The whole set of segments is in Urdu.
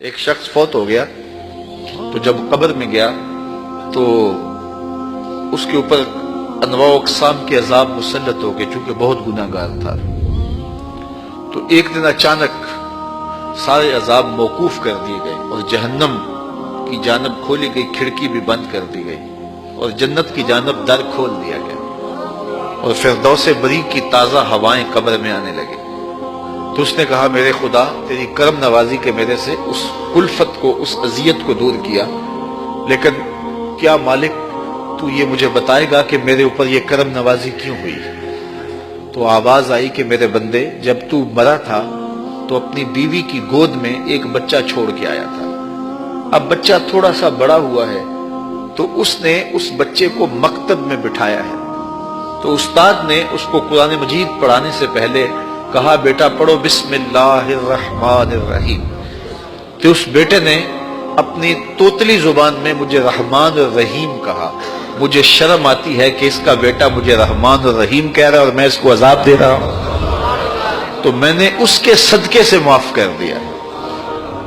ایک شخص فوت ہو گیا تو جب قبر میں گیا تو اس کے اوپر انواع و اقسام کے عذاب مسلط ہو گئے، چونکہ بہت گناہ گار تھا۔ تو ایک دن اچانک سارے عذاب موقوف کر دیے گئے اور جہنم کی جانب کھولی گئی کھڑکی بھی بند کر دی گئی اور جنت کی جانب در کھول دیا گیا اور فردوس بری کی تازہ ہوائیں قبر میں آنے لگے۔ تو اس نے کہا، میرے خدا، تیری کرم نوازی کے میرے سے اس کلفت کو، اس اذیت کو دور کیا، لیکن کیا مالک تو یہ مجھے بتائے گا کہ میرے اوپر یہ کرم نوازی کیوں ہوئی؟ تو آواز آئی کہ میرے بندے، جب تو مرا تھا تو اپنی بیوی کی گود میں ایک بچہ چھوڑ کے آیا تھا۔ اب بچہ تھوڑا سا بڑا ہوا ہے تو اس نے اس بچے کو مکتب میں بٹھایا ہے۔ تو استاد نے اس کو قرآن مجید پڑھانے سے پہلے کہا، بیٹا پڑھو بسم اللہ الرحمن الرحیم۔ تو اس بیٹے نے اپنی توتلی زبان میں مجھے رحمان الرحیم کہا۔ مجھے شرم آتی ہے کہ اس کا بیٹا مجھے رحمان الرحیم کہہ رہا ہے اور میں اس کو عذاب دے رہا ہوں۔ تو میں نے اس کے صدقے سے معاف کر دیا۔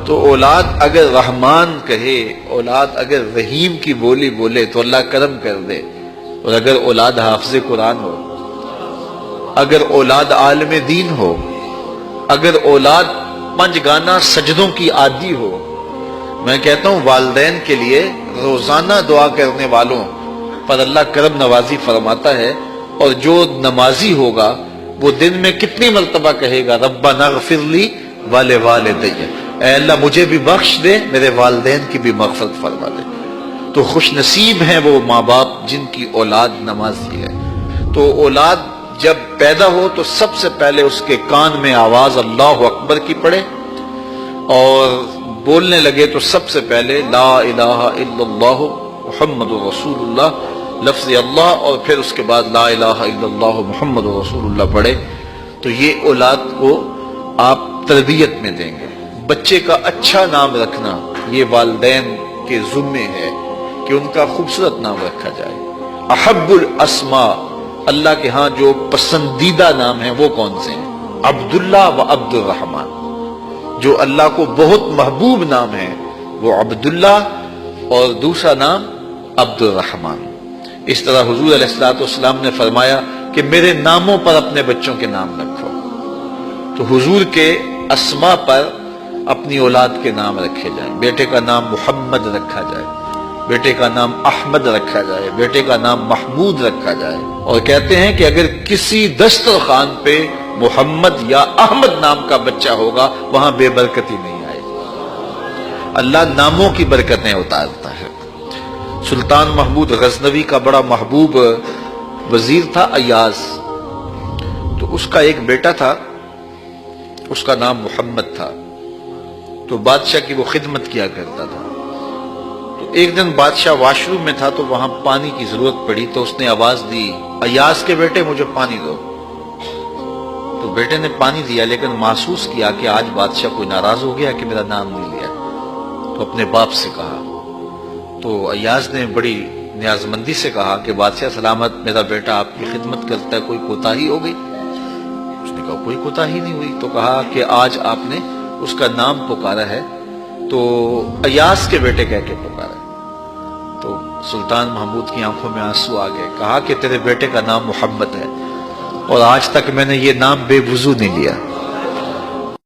تو اولاد اگر رحمان کہے، اولاد اگر رحیم کی بولی بولے تو اللہ کرم کر دے۔ اور اگر اولاد حافظ قرآن ہو، اگر اولاد عالم دین ہو، اگر اولاد پنج گانا سجدوں کی عادی ہو، میں کہتا ہوں والدین کے لیے روزانہ دعا کرنے والوں پر اللہ کرم نوازی فرماتا ہے، اور جو نمازی ہوگا وہ دن میں کتنی مرتبہ کہے گا، ربنا اغفر لی ولوالدی، اے اللہ مجھے بھی بخش دے، میرے والدین کی بھی مغفرت فرما دے۔ تو خوش نصیب ہیں وہ ماں باپ جن کی اولاد نمازی ہے۔ تو اولاد جب پیدا ہو تو سب سے پہلے اس کے کان میں آواز اللہ اکبر کی پڑے، اور بولنے لگے تو سب سے پہلے لا الہ الا اللہ محمد رسول اللہ، لفظ اللہ، اور پھر اس کے بعد لا الہ الا اللہ محمد رسول اللہ پڑھے۔ تو یہ اولاد کو آپ تربیت میں دیں گے۔ بچے کا اچھا نام رکھنا یہ والدین کے ذمے ہے کہ ان کا خوبصورت نام رکھا جائے۔ احب الاسماء، اللہ کے ہاں جو پسندیدہ نام ہیں وہ کون سے ہیں؟ عبداللہ و عبد الرحمن۔ جو اللہ کو بہت محبوب نام ہے وہ عبداللہ، اور دوسرا نام عبد الرحمن۔ اس طرح حضور علیہ الصلوۃ والسلام نے فرمایا کہ میرے ناموں پر اپنے بچوں کے نام رکھو۔ تو حضور کے اسماء پر اپنی اولاد کے نام رکھے جائیں۔ بیٹے کا نام محمد رکھا جائے، بیٹے کا نام احمد رکھا جائے، بیٹے کا نام محمود رکھا جائے۔ اور کہتے ہیں کہ اگر کسی دسترخوان پہ محمد یا احمد نام کا بچہ ہوگا وہاں بے برکتی نہیں آئے گی۔ اللہ ناموں کی برکتیں اتارتا ہے۔ سلطان محمود غزنوی کا بڑا محبوب وزیر تھا ایاز۔ تو اس کا ایک بیٹا تھا، اس کا نام محمد تھا۔ تو بادشاہ کی وہ خدمت کیا کرتا تھا۔ تو ایک دن بادشاہ واش روم میں تھا تو وہاں پانی کی ضرورت پڑی، تو اس نے آواز دی، ایاز کے بیٹے مجھے پانی دو۔ تو بیٹے نے پانی دیا، لیکن محسوس کیا کہ آج بادشاہ کوئی ناراض ہو گیا کہ میرا نام نہیں لیا۔ تو اپنے باپ سے کہا۔ تو ایاز نے بڑی نیازمندی سے کہا کہ بادشاہ سلامت، میرا بیٹا آپ کی خدمت کرتا ہے، کوئی کوتاہی ہو گئی؟ اس نے کہا کوئی کوتاہی نہیں ہوئی۔ تو کہا کہ آج آپ نے اس کا نام پکارا ہے تو ایاز کے بیٹے کہہ کے پکارا ہے۔ تو سلطان محمود کی آنکھوں میں آنسو آ گئے۔ کہا کہ تیرے بیٹے کا نام محمد ہے، اور آج تک میں نے یہ نام بے وضو نہیں لیا۔